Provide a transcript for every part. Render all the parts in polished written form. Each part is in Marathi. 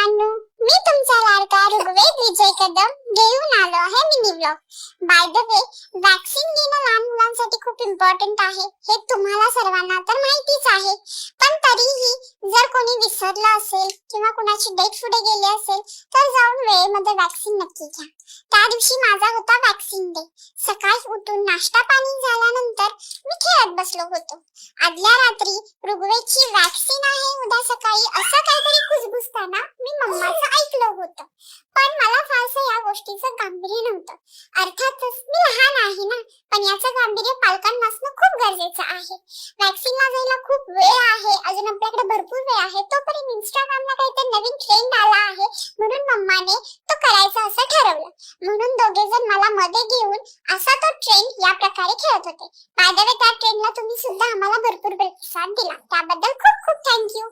सर्वांनो, मी तुमचा लाडका ऋग्वेद विजय कदम घेऊन आलो आहे mini blog. By the way, vaccine घेणं लहान मुलांसाठी खूप इम्पॉर्टंट आहे हे तुम्हाला सर्वांना तर माहितीच आहे. पण तरीही जर कोणी विसरलं असेल किंवा कोणाची डेट पुढे गेली असेल तर जाऊन वेळेमध्ये वॅक्सिन नक्की घ्या. त्या दिवशी माझा होता वॅक्सिन डे. सकाळी उठून नाश्ता पाणी झाल्यानंतर मी खेळत बसलो होतो. आदल्या रात्री ऋग्वेदची वॅक्सिन आहे उद्या सकाळी असं काहीतरी कुजबुजताना मी मम्माचं ऐकलं होतं. पण मला फारसं या गोष्टीचं गांभीर्य नव्हतं. अर्थातच मी लहान आहे ना, पण याचं गांभीर्य पालकांपासून खूप गरजेचं आहे. वॅक्सिनला जायला खूप वेळ आहे, अजून आपल्याकडे भरपूर वेळ आहे. तोपर्यंत इंस्टाग्रामला काहीतरी नवीन ट्रेंड आला आहे म्हणून मम्माने तो करायचा असं ठरवलं. म्हणून दोघे जण मला मध्ये घेऊन असा तो ट्रेंड या प्रकारे खेळत होते. बाय द वे, त्या ट्रेंडला तुम्ही सुद्धा आम्हाला भरपूर प्रतिसाद दिला, त्याबद्दल खूप खूप थँक्यू.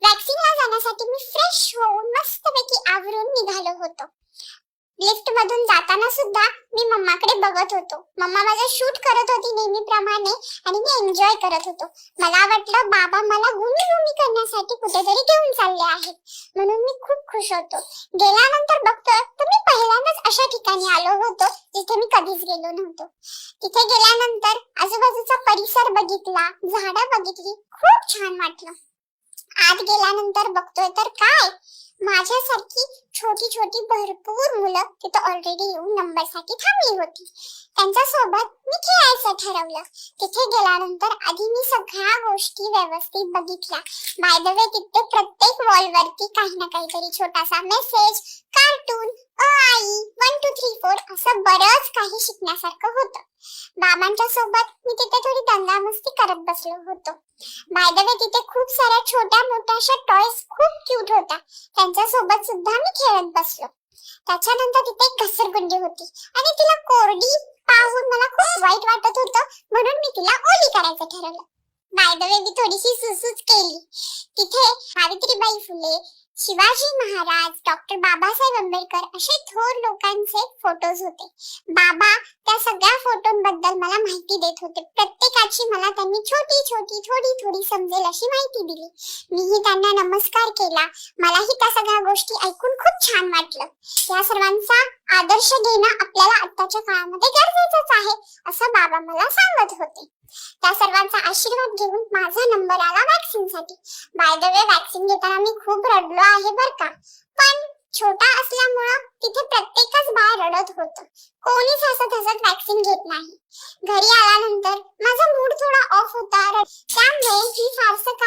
वॅक्सिनला जाण्यासाठी मी फ्रेश होऊन मस्तपैकी आवरून निघालो होतो. लिफ्ट मधून जाताना सुद्धा मी मम्माकडे बघत होतो. मम्मा माझं शूट करत होती नेहमीप्रमाणे आणि मी एन्जॉय करत होतो. मला वाटलं बाबा मला घुमी करण्यासाठी कुठेतरी घेऊन चालले आहेत, म्हणून मी खूप खुश होतो. गेल्यानंतर बघतोय तर मी पहिल्यांदाच अशा ठिकाणी आलो होतो जिथे मी कधीच गेलो नव्हतो. तिथे गेल्यानंतर आजूबाजूचा परिसर बघितला, झाडं बघितली, खूप छान वाटलं. आत गेल्यानंतर बघतोय तर काय, माझ्यासारखी छोटी छोटी भरपूर मुलं तिथे ऑलरेडी येऊन नंबरसाठी थांबली होती. त्यांच्या सोबत मी खेळायचं ठरवलं. तिथे गेल्यानंतर आधी मी सगळ्या गोष्टी व्यवस्थित बघितल्या. बाय द वे, तिथे प्रत्येक वॉल वरती काही ना काहीतरी छोटासा मेसेज, कार्टून, आई 1 2 3 4 असं बरंच काही शिकण्यासारखं होतं. बाबांच्या सोबत मी तिथे थोडी दंगामस्ती करत बसलो होतो. बाय द वे, तिथे खूप साऱ्या छोट्या मोठ्या अशा टॉयज खूप क्यूट होत्या, त्यांच्या सोबत सुद्धा मी खेळत बसलो. त्याच्यानंतर तिथे एक घसरगुंडी होती आणि तिला कोरडी पाहून मला खूप वाईट वाटत होतं, म्हणून मी तिला ओली करायचं ठरवलं. बाय द वे, मी थोडीशी सुसूच केली. तिथे सावित्रीबाई फुले, शिवाजी महाराज, डॉक्टर बाबासाहेब आंबेडकर असे थोर लोकांचे फोटोज होते. बाबा त्या सगळ्या फोटोंबद्दल मला माहिती देत होते. प्रत्येकाची मला त्यांनी छोटी छोटी थोडी समजेल अशी माहिती दिली. मीही त्यांना नमस्कार केला. मलाही त्या सगळ्या गोष्टी ऐकून खूप छान वाटलं. या सर्वांचा आदर्श घेणं आपल्याला आताच्या काळामध्ये गरजेचंच आहे असं बाबा मला सांगत होते. त्या सर्वांचा आशीर्वाद घेऊन माझा नंबर आला वॅक्सिनसाठी. बाय द वे, वॅक्सिन घेताना मी खूप रडलो आहे बर का, पण छोटा असल्यामुळे तिथे प्रत्येकच बाळ रडत होतं. कोणीच हसत वॅक्सिन घेत नाही. घरी आल्यानंतर माझा मूड थोडा ऑफ होता, त्यामुळे मी फारसं